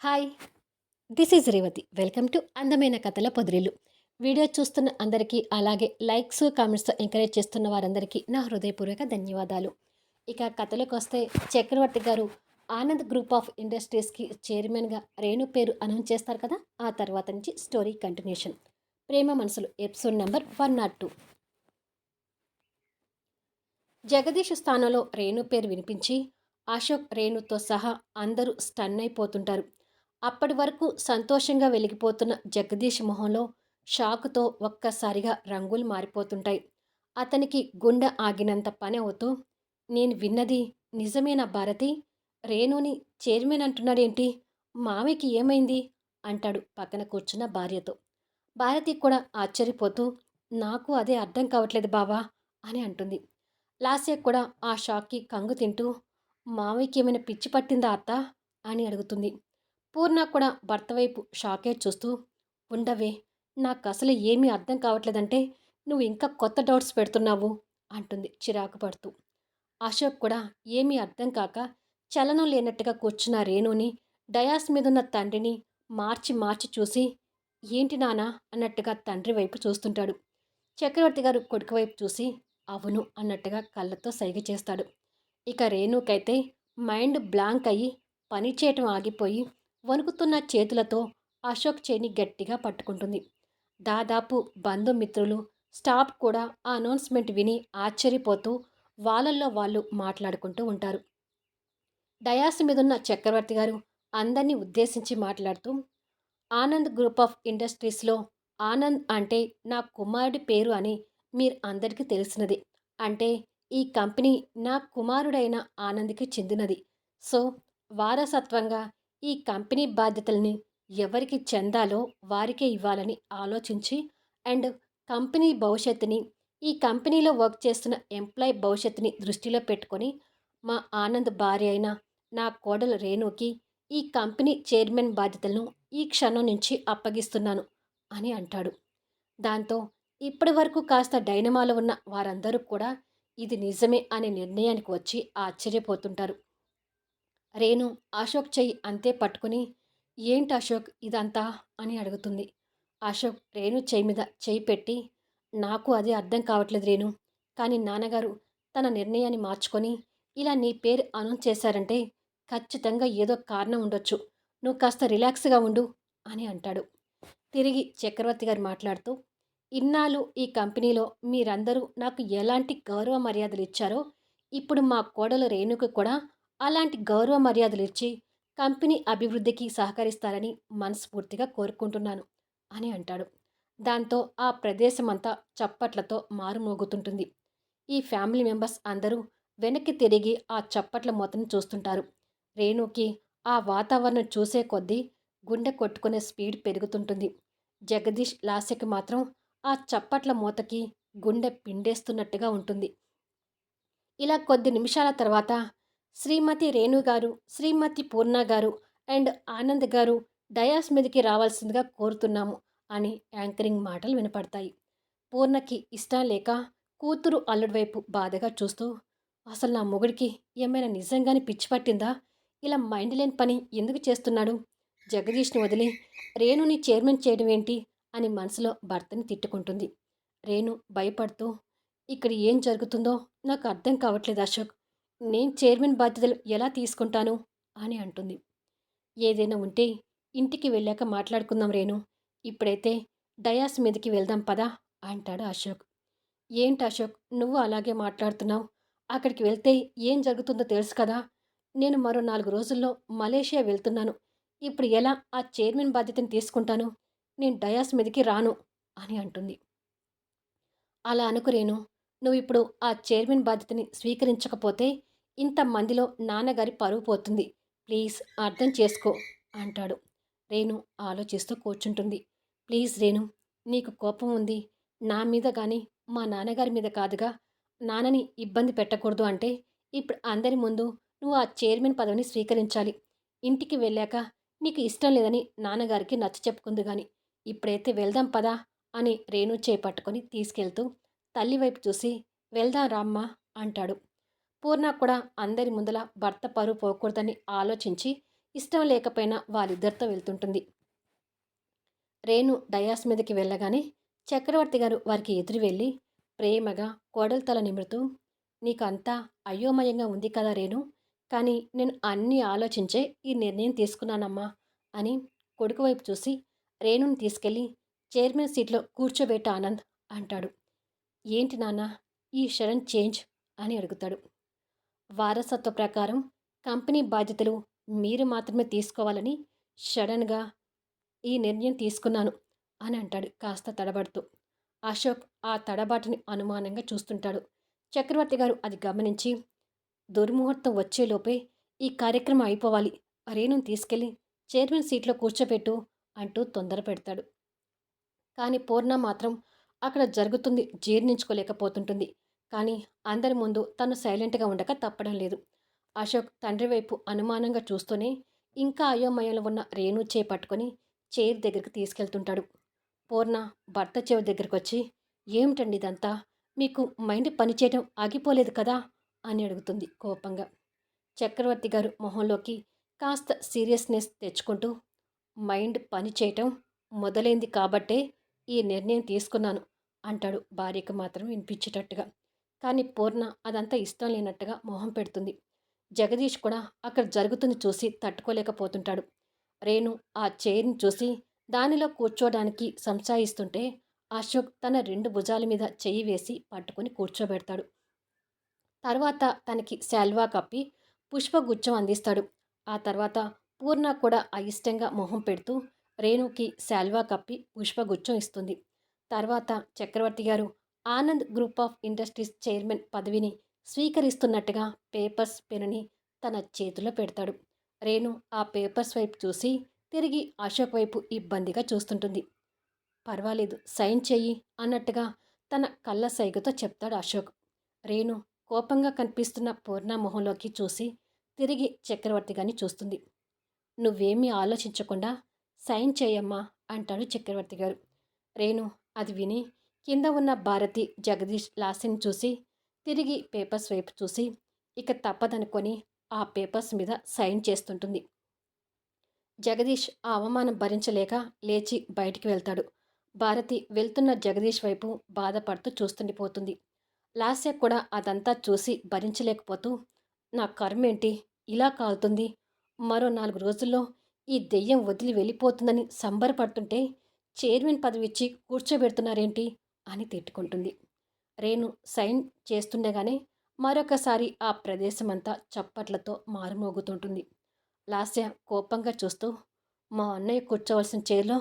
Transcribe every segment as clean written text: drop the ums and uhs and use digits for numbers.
Hi, this is Revathi. Welcome to అందమైన కథల పొదిరిల్లు. Video చూస్తున్న అందరికీ, అలాగే లైక్స్, కామెంట్స్తో ఎంకరేజ్ చేస్తున్న వారందరికీ నా హృదయపూర్వక ధన్యవాదాలు. ఇక కథలోకి వస్తే, చక్రవర్తి గారు ఆనంద్ గ్రూప్ ఆఫ్ ఇండస్ట్రీస్కి చైర్మన్గా రేణు పేరు అనౌన్స్ చేస్తారు కదా. ఆ తర్వాత నుంచి స్టోరీ కంటిన్యూషన్. ప్రేమ మనసులు ఎపిసోడ్ నెంబర్ 102. జగదీష్ స్థానంలో రేణు పేరు వినిపించి అశోక్, రేణుతో సహా అందరూ స్టన్ అయిపోతుంటారు. అప్పటి వరకు సంతోషంగా వెలిగిపోతున్న జగదీష్ మొహంలో షాకుతో ఒక్కసారిగా రంగులు మారిపోతుంటాయి. అతనికి గుండె ఆగినంత పని అవుతూ, నేను విన్నది నిజమేనా భారతి? రేణుని చైర్మన్ అంటున్నాడేంటి? మామయ్యకి ఏమైంది? అంటాడు పక్కన కూర్చున్న భార్యతో. భారతి కూడా ఆశ్చర్యపోతూ, నాకు అదే అర్థం కావట్లేదు బావా అని అంటుంది. లాస్య కూడా ఆ షాక్కి కంగు తింటూ, మామయ్యకి ఏమైనా పిచ్చి పట్టిందా అత్త అని అడుగుతుంది. పూర్ణ కూడా భర్త వైపు షాకే చూస్తూ, ఉండవే, నాకు అసలు ఏమీ అర్థం కావట్లేదంటే నువ్వు ఇంకా కొత్త డౌట్స్ పెడుతున్నావు అంటుంది చిరాకు పడుతూ. అశోక్ కూడా ఏమీ అర్థం కాక చలనం లేనట్టుగా కూర్చున్న రేణుని, డయాస్ మీదున్న తండ్రిని మార్చి మార్చి చూసి, ఏంటి నానా అన్నట్టుగా తండ్రి వైపు చూస్తుంటాడు. చక్రవర్తి గారు కొడుకు వైపు చూసి అవును అన్నట్టుగా కళ్ళతో సైగ చేస్తాడు. ఇక రేణుకైతే మైండ్ బ్లాంక్ అయ్యి పని చేయటం ఆగిపోయి వణుకుతున్న చేతులతో అశోక్ చేయిని గట్టిగా పట్టుకుంటుంది. దాదాపు బంధుమిత్రులు, స్టాఫ్ కూడా ఆ అనౌన్స్మెంట్ విని ఆశ్చర్యపోతూ వాళ్ళల్లో వాళ్ళు మాట్లాడుకుంటూ ఉంటారు. డయాస్ మీదున్న చక్రవర్తి గారు అందరినీ ఉద్దేశించి మాట్లాడుతూ, ఆనంద్ గ్రూప్ ఆఫ్ ఇండస్ట్రీస్లో ఆనంద్ అంటే నా కుమారుడి పేరు అని మీరు అందరికీ తెలిసినది. అంటే ఈ కంపెనీ నా కుమారుడైన ఆనంద్కి చెందినది. సో వారసత్వంగా ఈ కంపెనీ బాధ్యతల్ని ఎవరికి చెందాలో వారికే ఇవ్వాలని ఆలోచించి, అండ్ కంపెనీ భవిష్యత్తుని, ఈ కంపెనీలో వర్క్ చేస్తున్న ఎంప్లాయ్ భవిష్యత్తుని దృష్టిలో పెట్టుకొని మా ఆనంద్ భార్య అయిన నా కోడలు రేణుకి ఈ కంపెనీ చైర్మన్ బాధ్యతలను ఈ క్షణం నుంచి అప్పగిస్తున్నాను అని అంటాడు. దాంతో ఇప్పటి వరకు కాస్త డైనమాలో ఉన్న వారందరూ కూడా ఇది నిజమే అనే నిర్ణయానికి వచ్చి ఆశ్చర్యపోతుంటారు. రేణు అశోక్ చెయ్యి అంతే పట్టుకుని, ఏంటి అశోక్ ఇదంతా అని అడుగుతుంది. అశోక్ రేణు చెయ్యి మీద చెయ్యి పెట్టి, నాకు అదే అర్థం కావట్లేదు రేణు, కానీ నాన్నగారు తన నిర్ణయాన్ని మార్చుకొని ఇలా నీ పేరు అనౌన్స్ చేశారంటే ఖచ్చితంగా ఏదో కారణం ఉండొచ్చు. నువ్వు కాస్త రిలాక్స్గా ఉండు అని అంటాడు. తిరిగి చక్రవర్తి గారు మాట్లాడుతూ, ఇన్నాళ్ళు ఈ కంపెనీలో మీరందరూ నాకు ఎలాంటి గౌరవ మర్యాదలు ఇచ్చారో ఇప్పుడు మా కోడలు రేణుకు కూడా అలాంటి గౌరవ మర్యాదలు ఇచ్చి కంపెనీ అభివృద్ధికి సహకరిస్తారని మనస్ఫూర్తిగా కోరుకుంటున్నాను అని అంటాడు. దాంతో ఆ ప్రదేశమంతా చప్పట్లతో మారుమోగుతుంటుంది. ఈ ఫ్యామిలీ మెంబర్స్ అందరూ వెనక్కి తిరిగి ఆ చప్పట్ల మోతను చూస్తుంటారు. రేణుకి ఆ వాతావరణం చూసే కొద్దీ గుండె కొట్టుకునే స్పీడ్ పెరుగుతుంటుంది. జగదీష్ లాస్యకి మాత్రం ఆ చప్పట్ల మూతకి గుండె పిండేస్తున్నట్టుగా ఉంటుంది. ఇలా కొద్ది నిమిషాల తర్వాత శ్రీమతి రేణు గారు, శ్రీమతి పూర్ణ గారు అండ్ ఆనంద్ గారు డయాస్ మీదకి రావాల్సిందిగా కోరుతున్నాము అని యాంకరింగ్ మాటలు వినపడతాయి. పూర్ణకి ఇష్టం లేక కూతురు అల్లుడి వైపు బాధగా చూస్తూ, అసలు నా మొగుడికి ఏమైనా నిజంగానే పిచ్చి పట్టిందా? ఇలా మైండ్ లేని పని ఎందుకు చేస్తున్నాడు? జగదీష్ని వదిలి రేణుని చైర్మన్ చేయడం ఏంటి అని మనసులో భర్తని తిట్టుకుంటుంది. రేణు భయపడుతూ, ఇక్కడ ఏం జరుగుతుందో నాకు అర్థం కావట్లేదు అశోక్, నేను చైర్మన్ బాధ్యతలు ఎలా తీసుకుంటాను అని అంటుంది. ఏదైనా ఉంటే ఇంటికి వెళ్ళాక మాట్లాడుకుందాం రేణు, ఇప్పుడైతే డయాస్ మీదకి వెళ్దాం పదా అంటాడు అశోక్. ఏంటి అశోక్ నువ్వు అలాగే మాట్లాడుతున్నావు? అక్కడికి వెళ్తే ఏం జరుగుతుందో తెలుసు కదా. నేను మరో 4 రోజుల్లో మలేషియా వెళ్తున్నాను. ఇప్పుడు ఎలా ఆ చైర్మన్ బాధ్యతను తీసుకుంటాను? నేను డయాస్ మీదకి రాను అని అంటుంది. అలా అనుకురేను, నువ్విప్పుడు ఆ చైర్మన్ బాధ్యతని స్వీకరించకపోతే ఇంతమందిలో నాన్నగారి పరువు పోతుంది. ప్లీజ్ అర్థం చేసుకో అంటాడు. రేణు ఆలోచిస్తూ కూర్చుంటుంది. ప్లీజ్ రేణు, నీకు కోపం ఉంది, నా మీద కానీ మా నాన్నగారి మీద కాదుగా. నాన్నని ఇబ్బంది పెట్టకూడదు అంటే ఇప్పుడు అందరి ముందు నువ్వు ఆ చైర్మన్ పదవిని స్వీకరించాలి. ఇంటికి వెళ్ళాక నీకు ఇష్టం లేదని నాన్నగారికి నచ్చ చెప్పుకుంది కానీ ఇప్పుడైతే వెళ్దాం పదా అని రేణు చేపట్టుకొని తీసుకెళ్తూ తల్లి వైపు చూసి, వెళ్దాం రామ్మా అంటాడు. పూర్ణ కూడా అందరి ముందల భర్త పరువు పోకూడదని ఆలోచించి ఇష్టం లేకపోయినా వాళ్ళిద్దరితో వెళ్తుంటుంది. రేణు డయాస్ మీదకి వెళ్ళగానే చక్రవర్తి గారు వారికి ఎదురు వెళ్ళి ప్రేమగా కోడలి తల నిమురుతూ, నీకంతా అయోమయంగా ఉంది కదా రేణు, కానీ నేను అన్నీ ఆలోచించే ఈ నిర్ణయం తీసుకున్నానమ్మా అని కొడుకు వైపు చూసి రేణుని తీసుకెళ్ళి చైర్మన్ సీట్లో కూర్చోబెట్ట ఆనంద్ అంటాడు. ఏంటి నాన్న ఈ సడన్ చేంజ్ అని అడుగుతాడు. వారసత్వ ప్రకారం కంపెనీ బాధ్యతలు మీరు మాత్రమే తీసుకోవాలని సడన్గా ఈ నిర్ణయం తీసుకున్నాను అని అంటాడు కాస్త తడబడుతూ. అశోక్ ఆ తడబాటుని అనుమానంగా చూస్తుంటాడు. చక్రవర్తి గారు అది గమనించి, దుర్ముహూర్తం వచ్చేలోపే ఈ కార్యక్రమం అయిపోవాలి, రేణుని తీసుకెళ్ళి చైర్మన్ సీట్లో కూర్చోబెట్టు అంటూ తొందర పెడతాడు. కానీ పూర్ణ మాత్రం అక్కడ జరుగుతుంది జీర్ణించుకోలేకపోతుంటుంది. కానీ అందరి ముందు తను సైలెంట్గా ఉండక తప్పడం లేదు. అశోక్ తండ్రి వైపు అనుమానంగా చూస్తూనే ఇంకా అయోమయంలో ఉన్న రేణు చేయి పట్టుకొని చైర్ దగ్గరికి తీసుకెళ్తుంటాడు. పూర్ణ భర్త చెవి దగ్గరికి వచ్చి, ఏమిటండి ఇదంతా, మీకు మైండ్ పనిచేయడం ఆగిపోలేదు కదా అని అడుగుతుంది కోపంగా. చక్రవర్తి గారు మొహంలోకి కాస్త సీరియస్నెస్ తెచ్చుకుంటూ, మైండ్ పని చేయటం మొదలైంది కాబట్టే ఈ నిర్ణయం తీసుకున్నాను అంటాడు భార్యకు మాత్రం వినిపించేటట్టుగా. కానీ పూర్ణ అదంతా ఇష్టం లేనట్టుగా మొహం పెడుతుంది. జగదీష్ కూడా అక్కడ జరుగుతుంది చూసి తట్టుకోలేకపోతుంటాడు. రేణు ఆ చైర్ని చూసి దానిలో కూర్చోడానికి సంశాయిస్తుంటే అశోక్ తన 2 భుజాల మీద చెయ్యి వేసి పట్టుకుని కూర్చోబెడతాడు. తర్వాత తనకి శాల్వా కప్పి పుష్పగుచ్చం అందిస్తాడు. ఆ తర్వాత పూర్ణ కూడా అయిష్టంగా మొహం పెడుతూ రేణుకి శాల్వా కప్పి పుష్పగుచ్చం ఇస్తుంది. తర్వాత చక్రవర్తి గారు Anand group of industries chairman పదవిని స్వీకరిస్తున్నట్టుగా పేపర్స్ పెనుని తన చేతిలో పెడతాడు. రేణు ఆ పేపర్స్ వైపు చూసి తిరిగి అశోక్ వైపు ఇబ్బందిగా చూస్తుంటుంది. పర్వాలేదు సైన్ చెయ్యి అన్నట్టుగా తన కళ్ళ సైగతో చెప్తాడు అశోక్. రేణు కోపంగా కనిపిస్తున్న పూర్ణ మొహంలోకి చూసి తిరిగి చక్రవర్తి గారిని చూస్తుంది. నువ్వేమీ ఆలోచించకుండా సైన్ చేయమ్మా అంటాడు చక్రవర్తి గారు. రేణు అది విని కింద ఉన్న భారతి జగదీష్ లాస్యని చూసి తిరిగి పేపర్స్ వైపు చూసి ఇక తప్పదనుకొని ఆ పేపర్స్ మీద సైన్ చేస్తుంటుంది. జగదీష్ ఆ అవమానం భరించలేక లేచి బయటికి వెళ్తాడు. భారతి వెళ్తున్న జగదీష్ వైపు బాధపడుతూ చూస్తుండిపోతుంది. లాస్య కూడా అదంతా చూసి భరించలేకపోతూ, నా కర్మేంటి ఇలా కాలుతుంది, మరో 4 రోజుల్లో ఈ దెయ్యం వదిలి వెళ్ళిపోతుందని సంబరపడుతుంటే చైర్మన్ పదవిచ్చి కూర్చోబెడుతున్నారేంటి అని తిట్టుకుంటుంది. రేణు సైన్ చేస్తుండగానే మరొకసారి ఆ ప్రదేశమంతా చప్పట్లతో మారుమోగుతుంటుంది. లాస్య కోపంగా చూస్తూ, మా అన్నయ్య కూర్చోవలసిన చైర్లో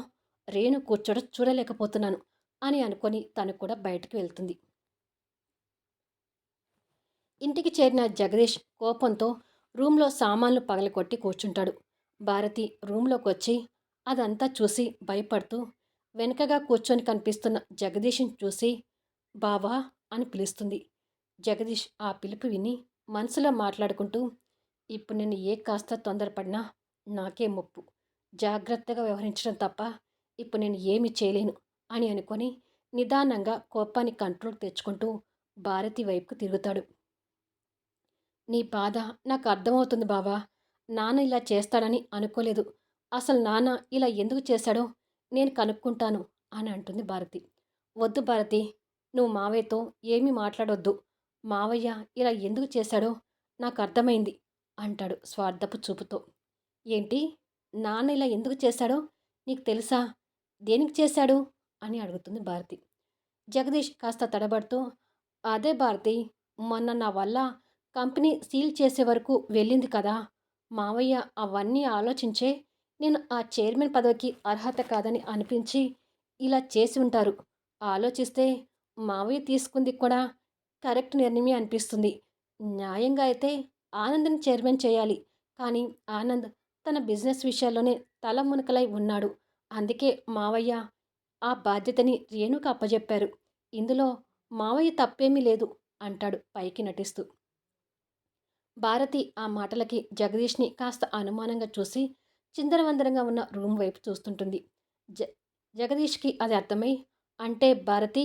రేణు కూర్చోడం చూడలేకపోతున్నాను అని అనుకొని తను కూడా బయటకు వెళ్తుంది. ఇంటికి చేరిన జగదీష్ కోపంతో రూమ్లో సామాన్లు పగలగొట్టి కూర్చుంటాడు. భారతి రూమ్లోకి వచ్చి అదంతా చూసి భయపడుతూ వెనకగా కూర్చొని కనిపిస్తున్న జగదీష్ని చూసి బావా అని పిలుస్తుంది. జగదీష్ ఆ పిలుపు విని మనసులో మాట్లాడుకుంటూ, ఇప్పుడు నేను ఏ కాస్త తొందరపడినా నాకే ముప్పు, జాగ్రత్తగా వ్యవహరించడం తప్ప ఇప్పుడు నేను ఏమి చేయలేను అని అనుకొని నిదానంగా కోపాన్ని కంట్రోల్ తెచ్చుకుంటూ భారతి వైపుకు తిరుగుతాడు. నీ బాధ నాకు అర్థమవుతుంది బావా, నాన్న ఇలా చేస్తాడని అనుకోలేదు. అసలు నాన్న ఇలా ఎందుకు చేశాడో నేను కనుక్కుంటాను అని అంటుంది భారతి. వద్దు భారతి, నువ్వు మావయ్యతో ఏమీ మాట్లాడొద్దు. మావయ్య ఇలా ఎందుకు చేశాడో నాకు అర్థమైంది అంటాడు స్వార్థపు చూపుతో. ఏంటి, నాన్న ఇలా ఎందుకు చేశాడో నీకు తెలుసా, దేనికి చేశాడు అని అడుగుతుంది భారతి. జగదీష్ కాస్త తడబడుతూ, అదే భారతి, మొన్న నా వల్ల కంపెనీ సీల్ చేసే వరకు వెళ్ళింది కదా, మావయ్య అవన్నీ ఆలోచించే నేను ఆ చైర్మన్ పదవికి అర్హత కాదని అనిపించి ఇలా చేసి ఉంటారు. ఆలోచిస్తే మావయ్య తీసుకుంది కూడా కరెక్ట్ నిర్ణయమే అనిపిస్తుంది. న్యాయంగా అయితే ఆనంద్ని చైర్మన్ చేయాలి, కానీ ఆనంద్ తన బిజినెస్ విషయాల్లోనే తల మునకలై ఉన్నాడు. అందుకే మావయ్య ఆ బాధ్యతని రేణుకు అప్పజెప్పారు. ఇందులో మావయ్య తప్పేమీ లేదు అంటాడు పైకి నటిస్తూ. భారతి ఆ మాటలకి జగదీష్ని కాస్త అనుమానంగా చూసి చిందరవందరంగా ఉన్న రూమ్ వైపు చూస్తుంటుంది. జ జగదీష్కి అది అర్థమై, అంటే భారతి,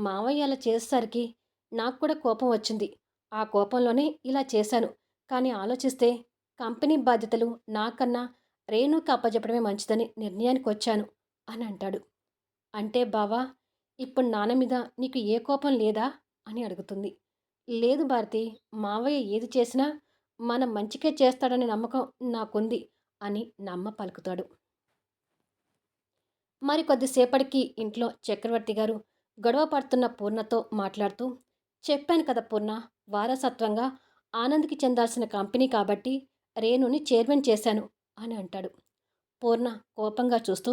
మావయ్య అలా చేసేసరికి నాకు కూడా కోపం వచ్చింది. ఆ కోపంలోనే ఇలా చేశాను. కానీ ఆలోచిస్తే కంపెనీ బాధ్యతలు నాకన్నా రేణుకి అప్పజెప్పడమే మంచిదని నిర్ణయానికొచ్చాను అని అంటాడు. అంటే బావా, ఇప్పుడు నాన్న మీద నీకు ఏ కోపం లేదా అని అడుగుతుంది. లేదు భారతి, మావయ్య ఏది చేసినా మన మంచికే చేస్తాడనే నమ్మకం నాకుంది అని నమ్మ పలుకుతాడు. మరి కొద్దిసేపటికి ఇంట్లో చక్రవర్తి గారు గొడవ పడుతున్న పూర్ణతో మాట్లాడుతూ, చెప్పాను కదా పూర్ణ, వారసత్వంగా ఆనంద్కి చెందాల్సిన కంపెనీ కాబట్టి రేణుని చైర్మన్ చేశాను అని అంటాడు. పూర్ణ కోపంగా చూస్తూ,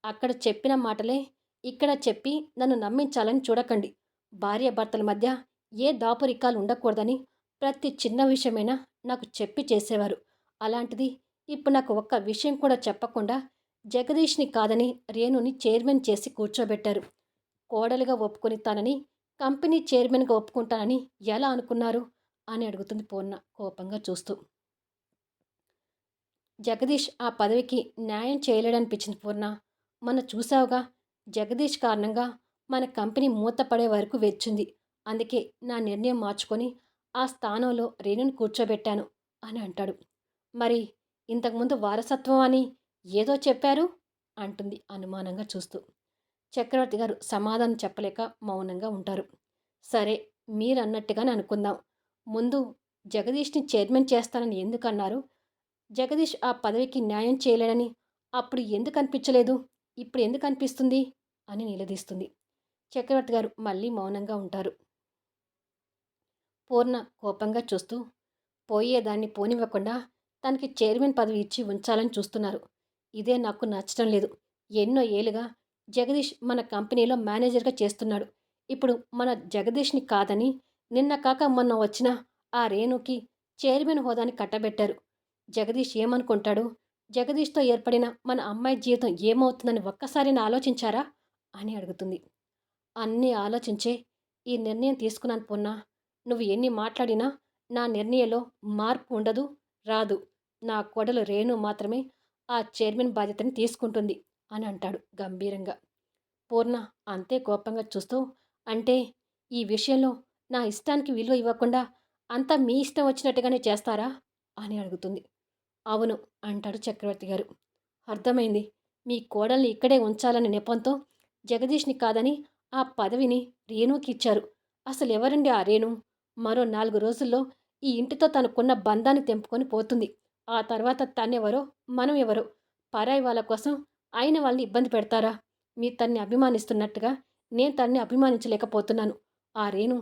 అక్కడ చెప్పిన మాటలే ఇక్కడ చెప్పి నన్ను నమ్మించాలని చూడకండి. భార్యాభర్తల మధ్య ఏ దాపురికాలు ఉండకూడదని ప్రతి చిన్న విషయమైనా నాకు చెప్పి చేసేవారు. అలాంటిది ఇప్పుడు నాకు ఒక్క విషయం కూడా చెప్పకుండా జగదీష్ని కాదని రేణుని చైర్మన్ చేసి కూర్చోబెట్టారు. కోడలుగా ఒప్పుకొని తనని కంపెనీ చైర్మన్గా ఒప్పుకుంటానని ఎలా అనుకున్నారు అని అడుగుతుంది పూర్ణ కోపంగా చూస్తూ. జగదీష్ ఆ పదవికి న్యాయం చేయలేడనిపించింది పూర్ణ. మొన్న చూసావుగా, జగదీష్ కారణంగా మన కంపెనీ మూతపడే వరకు వెచ్చింది. అందుకే నా నిర్ణయం మార్చుకొని ఆ స్థానంలో రేణుని కూర్చోబెట్టాను అని అంటాడు. మరి ఇంతకుముందు వారసత్వం అని ఏదో చెప్పారు అంటుంది అనుమానంగా చూస్తూ. చక్రవర్తి గారు సమాధానం చెప్పలేక మౌనంగా ఉంటారు. సరే, మీరన్నట్టుగానే అనుకుందాం. ముందు జగదీష్ని చైర్మన్ చేస్తానని ఎందుకన్నారు? జగదీష్ ఆ పదవికి న్యాయం చేయలేనని అప్పుడు ఎందుకు అనిపించలేదు, ఇప్పుడు ఎందుకు అనిపిస్తుంది అని నిలదీస్తుంది. చక్రవర్తి గారు మళ్ళీ మౌనంగా ఉంటారు. పూర్ణ కోపంగా చూస్తూ, పోయేదాన్ని పోనివ్వకుండా తనకి చైర్మన్ పదవి ఇచ్చి ఉంచాలని చూస్తున్నారు. ఇదే నాకు నచ్చడం లేదు. ఎన్నో ఏళ్ళుగా జగదీష్ మన కంపెనీలో మేనేజర్గా చేస్తున్నాడు. ఇప్పుడు మన జగదీష్ని కాదని నిన్న కాక మొన్న వచ్చిన ఆ రేణుకి చైర్మన్ హోదాని కట్టబెట్టారు. జగదీష్ ఏమనుకుంటాడు? జగదీష్తో ఏర్పడిన మన అమ్మాయి జీవితం ఏమవుతుందని ఒక్కసారైనా ఆలోచించారా అని అడుగుతుంది. అన్నీ ఆలోచించే ఈ నిర్ణయం తీసుకున్నాను పొన్నా. నువ్వు ఎన్ని మాట్లాడినా నా నిర్ణయంలో మార్పు ఉండదు, రాదు. నా కోడలు రేణు మాత్రమే ఆ చైర్మన్ బాధ్యతని తీసుకుంటుంది అని అంటాడు గంభీరంగా. పూర్ణ అంతే కోపంగా చూస్తూ, అంటే ఈ విషయంలో నా ఇష్టానికి విలువ ఇవ్వకుండా అంతా మీ ఇష్టం వచ్చినట్టుగానే చేస్తారా అని అడుగుతుంది. అవును అంటాడు చక్రవర్తి గారు. అర్థమైంది. మీ కోడల్ని ఇక్కడే ఉంచాలనే నెపంతో జగదీష్ని కాదని ఆ పదవిని రేణుకి ఇచ్చారు. అసలు ఎవరండి ఆ రేణు? మరో 4 రోజుల్లో ఈ ఇంటితో తనకున్న బంధాన్ని తెంపుకొని పోతుంది. ఆ తర్వాత తనెవరో మనం ఎవరో పరాయి వాళ్ళ కోసం అయిన వాళ్ళని ఇబ్బంది పెడతారా? మీరు తన్ని అభిమానిస్తున్నట్టుగా నేను తన్ని అభిమానించలేకపోతున్నాను. ఆ రేణు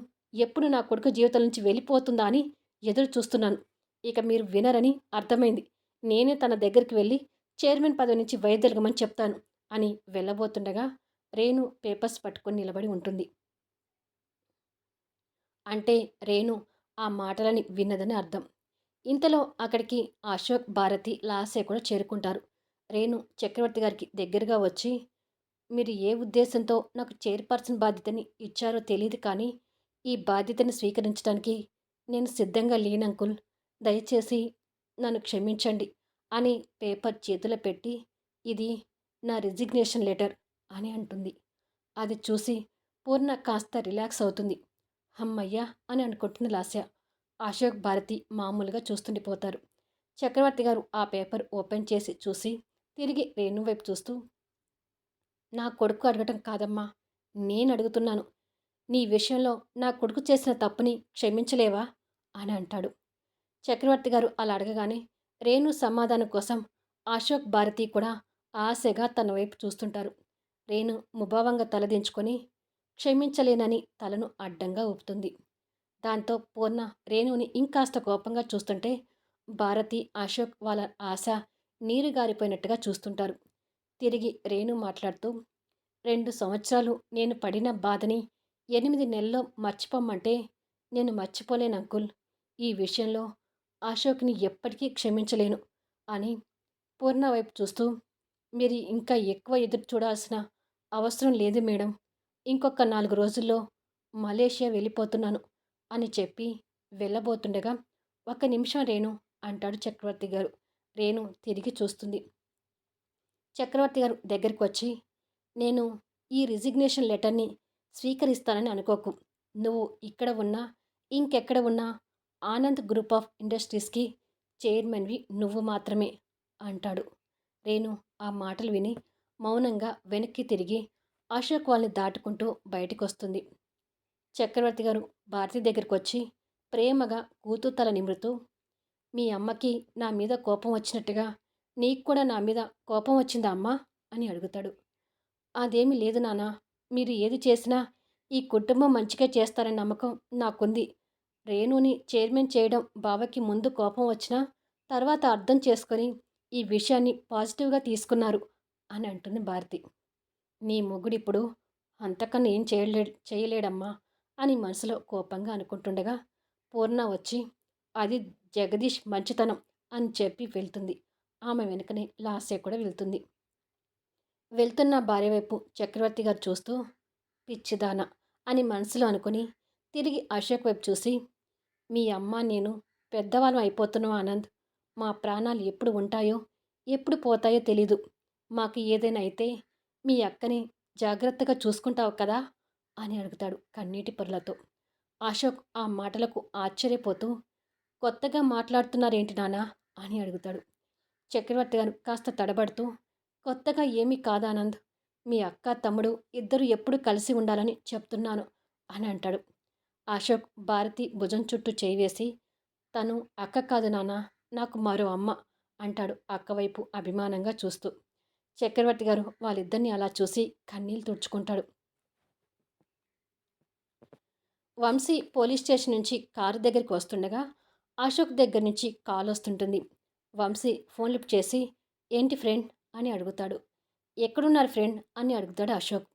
ఎప్పుడు నా కొడుకు జీవితం నుంచి వెళ్ళిపోతుందా అని ఎదురు చూస్తున్నాను. ఇక మీరు వినరని అర్థమైంది. నేనే తన దగ్గరికి వెళ్ళి చైర్మన్ పదవి నుంచి వైదొలగమని చెప్తాను అని వెళ్ళబోతుండగా రేణు పేపర్స్ పట్టుకొని నిలబడి ఉంటుంది. అంటే రేణు ఆ మాటలని విన్నదని అర్థం. ఇంతలో అక్కడికి అశోక్, భారతి, లాస్య కూడా చేరుకుంటారు. రేణు చక్రవర్తి గారికి దగ్గరగా వచ్చి, మీరు ఏ ఉద్దేశంతో నాకు చైర్పర్సన్ బాధ్యతని ఇచ్చారో తెలియదు కానీ ఈ బాధ్యతని స్వీకరించడానికి నేను సిద్ధంగా లేను అంకుల్. దయచేసి నన్ను క్షమించండి అని పేపర్ చేతిలో పెట్టి, ఇది నా రిజిగ్నేషన్ లెటర్ అని అంటుంది. అది చూసి పూర్ణ కాస్త రిలాక్స్ అవుతుంది. హమ్మయ్యా అని అనుకుంటున్న లాస్య. అశోక్, భారతి మామూలుగా చూస్తుండిపోతారు. చక్రవర్తి గారు ఆ పేపర్ ఓపెన్ చేసి చూసి తిరిగి రేణు వైపు చూస్తూ, నా కొడుకు అడగటం కాదమ్మా, నేను అడుగుతున్నాను. నీ విషయంలో నా కొడుకు చేసిన తప్పుని క్షమించలేవా అని అంటాడు. చక్రవర్తి గారు అలా అడగగానే రేణు సమాధానం కోసం అశోక్, భారతి కూడా ఆశగా తన వైపు చూస్తుంటారు. రేణు ముభావంగా తలదించుకొని క్షమించలేనని తలను అడ్డంగా ఊపుతుంది. దాంతో పూర్ణ రేణుని ఇంకాస్త కోపంగా చూస్తుంటే భారతి, అశోక్ వాళ్ళ ఆశ నీరు గారిపోయినట్టుగా చూస్తుంటారు. తిరిగి రేణు మాట్లాడుతూ, 2 సంవత్సరాలు నేను పడిన బాధని 8 నెలల్లో మర్చిపోమ్మంటే నేను మర్చిపోలేను అంకుల్. ఈ విషయంలో అశోక్ని ఎప్పటికీ క్షమించలేను అని పూర్ణ వైపు చూస్తూ, మీరు ఇంకా ఎక్కువ ఎదురు చూడాల్సిన అవసరం లేదు మేడం. ఇంకొక 4 రోజుల్లో మలేషియా వెళ్ళిపోతున్నాను అని చెప్పి వెళ్ళబోతుండగా, ఒక్క నిమిషం రేణు అంటాడు చక్రవర్తి గారు. రేణు తిరిగి చూస్తుంది. చక్రవర్తి గారు దగ్గరికి వచ్చి, నేను ఈ రిజిగ్నేషన్ లెటర్ని స్వీకరిస్తానని అనుకోకు. నువ్వు ఇక్కడ ఉన్నా ఇంకెక్కడ ఉన్నా ఆనంద్ గ్రూప్ ఆఫ్ ఇండస్ట్రీస్కి చైర్మన్వి నువ్వు మాత్రమే అంటాడు. రేణు ఆ మాటలు విని మౌనంగా వెనక్కి తిరిగి అశోక్ వాళ్ళని దాటుకుంటూ బయటికొస్తుంది. చక్రవర్తి గారు భారతి దగ్గరకొచ్చి ప్రేమగా కూతురు తల నిమురుతూ, మీ అమ్మకి నా మీద కోపం వచ్చినట్టుగా నీకు కూడా నా మీద కోపం వచ్చిందా అమ్మా అని అడుగుతాడు. అదేమీ లేదు నాన్న. మీరు ఏది చేసినా ఈ కుటుంబం మంచిగా చేస్తారనే నమ్మకం నాకుంది. రేణుని చైర్మన్ చేయడం బావకి ముందు కోపం వచ్చినా తర్వాత అర్థం చేసుకొని ఈ విషయాన్ని పాజిటివ్గా తీసుకున్నారు అని అంటుంది భారతి. నీ మొగుడిప్పుడు అంతకన్నా ఏం చేయలేడమ్మా అని మనసులో కోపంగా అనుకుంటుండగా పూర్ణ వచ్చి అది జగదీష్ మంచితనం అని చెప్పి వెళ్తుంది. ఆమె వెనుకనే లాస్య కూడా వెళ్తుంది. వెళ్తున్న భార్య వైపు చక్రవర్తి గారు చూస్తూ పిచ్చిదాన అని మనసులో అనుకుని తిరిగి అశోక్ వైపు చూసి, మీ అమ్మ నేను పెద్దవాళ్ళం అయిపోతున్నాం ఆనంద్. మా ప్రాణాలు ఎప్పుడు ఉంటాయో ఎప్పుడు పోతాయో తెలీదు. మాకు ఏదైనా అయితే మీ అక్కని జాగ్రత్తగా చూసుకుంటావు కదా అని అడుగుతాడు కన్నీటి పొరలతో. అశోక్ ఆ మాటలకు ఆశ్చర్యపోతూ, కొత్తగా మాట్లాడుతున్నారేంటి నానా అని అడుగుతాడు. చక్రవర్తి గారు కాస్త తడబడుతూ, కొత్తగా ఏమీ కాదానంద్. మీ అక్క తమ్ముడు ఇద్దరు ఎప్పుడు కలిసి ఉండాలని చెప్తున్నాను అని అంటాడు. అశోక్ భారతి భుజం చుట్టూ చేయి వేసి, తను అక్క కాదు నాన్న, నాకు మరో అమ్మ అంటాడు అక్కవైపు అభిమానంగా చూస్తూ. చక్రవర్తి గారు వాళ్ళిద్దరిని అలా చూసి కన్నీళ్ళు తుడుచుకుంటాడు. వంశీ పోలీస్ స్టేషన్ నుంచి కారు దగ్గరికి వస్తుండగా అశోక్ దగ్గర నుంచి కాల్ వస్తుంటుంది. వంశీ ఫోన్ లిఫ్ట్ చేసి, ఏంటి ఫ్రెండ్ అని అడుగుతాడు. ఎక్కడున్నారు ఫ్రెండ్ అని అడుగుతాడు అశోక్.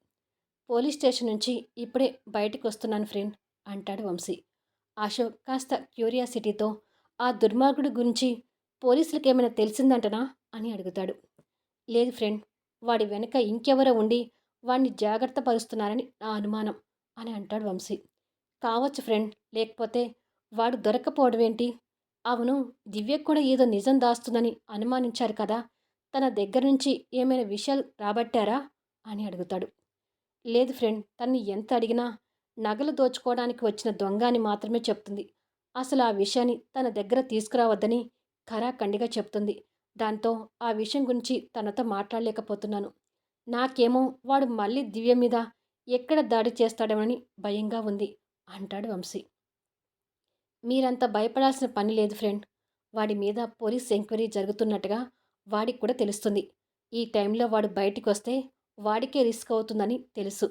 పోలీస్ స్టేషన్ నుంచి ఇప్పుడే బయటికి వస్తున్నాను ఫ్రెండ్ అంటాడు వంశీ. అశోక్ కాస్త క్యూరియాసిటీతో, ఆ దుర్మార్గుడి గురించి పోలీసులకు ఏమైనా తెలిసిందంటనా అని అడుగుతాడు. లేదు ఫ్రెండ్, వాడి వెనక ఇంకెవరో ఉండి వాడిని జాగ్రత్త పరుస్తున్నారని నా అనుమానం అని అంటాడు వంశీ. కావచ్చు ఫ్రెండ్, లేకపోతే వాడు దొరకపోవడమేంటి? అవును, దివ్యకు కూడా ఏదో నిజం దాస్తుందని అనుమానించారు కదా, తన దగ్గర నుంచి ఏమైనా విషయాలు రాబట్టారా అని అడుగుతాడు. లేదు ఫ్రెండ్, తన్ని ఎంత అడిగినా నగలు దోచుకోవడానికి వచ్చిన దొంగ అని మాత్రమే చెప్తుంది. అసలు ఆ విషయాన్ని తన దగ్గర తీసుకురావద్దని ఖరాఖండిగా చెప్తుంది. దాంతో ఆ విషయం గురించి తనతో మాట్లాడలేకపోతున్నాను. నాకేమో వాడు మళ్ళీ దివ్య మీద ఎక్కడ దాడి చేస్తాడోనని భయంగా ఉంది అంటాడు వంశీ. మీరంత భయపడాల్సిన పని లేదు ఫ్రెండ్. వాడి మీద పోలీస్ ఎంక్వైరీ జరుగుతున్నట్టుగా వాడికి కూడా తెలుస్తుంది. ఈ టైంలో వాడు బయటికి వస్తే వాడికే రిస్క్ అవుతుందని తెలుసు.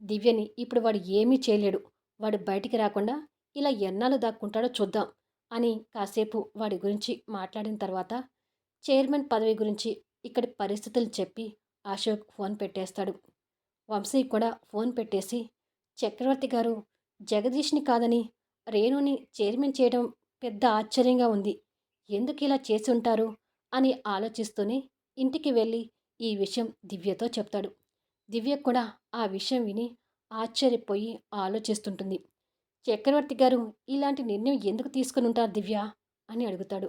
దివ్యని ఇప్పుడు వాడు ఏమీ చేయలేడు. వాడు బయటికి రాకుండా ఇలా ఎన్నాళ్ళు దాక్కుంటాడో చూద్దాం అని కాసేపు వాడి గురించి మాట్లాడిన తర్వాత చైర్మన్ పదవి గురించి ఇక్కడి పరిస్థితులు చెప్పి అశోక్ ఫోన్ పెట్టేస్తాడు. వంశీ కూడా ఫోన్ పెట్టేసి, చక్రవర్తి గారు, జగదీష్ని కాదని రేణుని చైర్మన్ చేయడం పెద్ద ఆశ్చర్యంగా ఉంది. ఎందుకు ఇలా చేసి ఉంటారు అని ఆలోచిస్తూనే ఇంటికి వెళ్ళి ఈ విషయం దివ్యతో చెప్తాడు. దివ్య కూడా ఆ విషయం విని ఆశ్చర్యపోయి ఆలోచిస్తుంటుంది. చక్రవర్తి గారు ఇలాంటి నిర్ణయం ఎందుకు తీసుకుని ఉంటారు దివ్య అని అడుగుతాడు.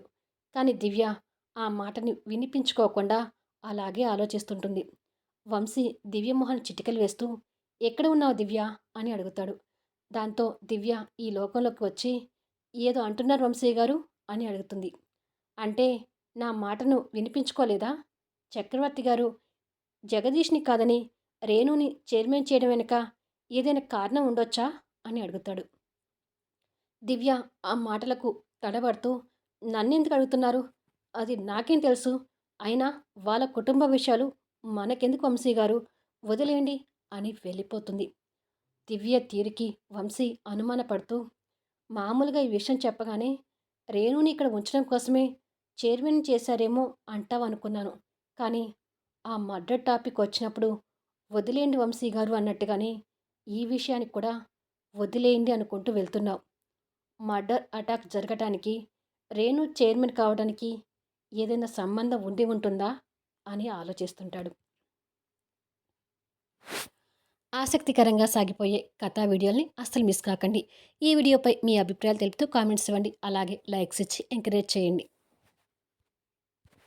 కానీ దివ్య ఆ మాటని వినిపించుకోకుండా అలాగే ఆలోచిస్తుంటుంది. వంశీ దివ్యమోహన్ చిటికలు వేస్తూ, ఎక్కడ ఉన్నావు దివ్య అని అడుగుతాడు. దాంతో దివ్య ఈ లోకంలోకి వచ్చి, ఏదో అంటున్నారు వంశీ గారు అని అడుగుతుంది. అంటే నా మాటను వినిపించుకోలేదా? చక్రవర్తి గారు జగదీష్ని కాదని రేణుని చైర్మన్ చేయడం వెనుక ఏదైనా కారణం ఉండొచ్చా అని అడుగుతాడు. దివ్య ఆ మాటలకు తడబడుతూ, నన్నెందుకు అడుగుతున్నారు? అది నాకేం తెలుసు? అయినా వాళ్ళ కుటుంబ విషయాలు మనకెందుకు వంశీ గారు, వదిలేయండి అని వెళ్ళిపోతుంది. దివ్య తీరికి వంశీ అనుమానపడుతూ, మామూలుగా ఈ విషయం చెప్పగానే రేణుని ఇక్కడ ఉంచడం కోసమే చైర్మన్ చేశారేమో అంటావనుకున్నాను. కానీ ఆ మర్డర్ టాపిక్ వచ్చినప్పుడు వదిలేయండి వంశీ గారు అన్నట్టుగానే ఈ విషయానికి కూడా వదిలేయండి అనుకుంటూ వెళ్తున్నావు. మర్డర్ అటాక్ జరగటానికి రేణు చైర్మన్ కావడానికి ఏదైనా సంబంధం ఉండి ఉంటుందా అని ఆలోచిస్తుంటాడు. ఆసక్తికరంగా సాగిపోయే కథా వీడియోల్ని అస్సలు మిస్ కాకండి. ఈ వీడియోపై మీ అభిప్రాయాలు తెలుపుతూ కామెంట్స్ ఇవ్వండి. అలాగే లైక్స్ ఇచ్చి ఎంకరేజ్ చేయండి.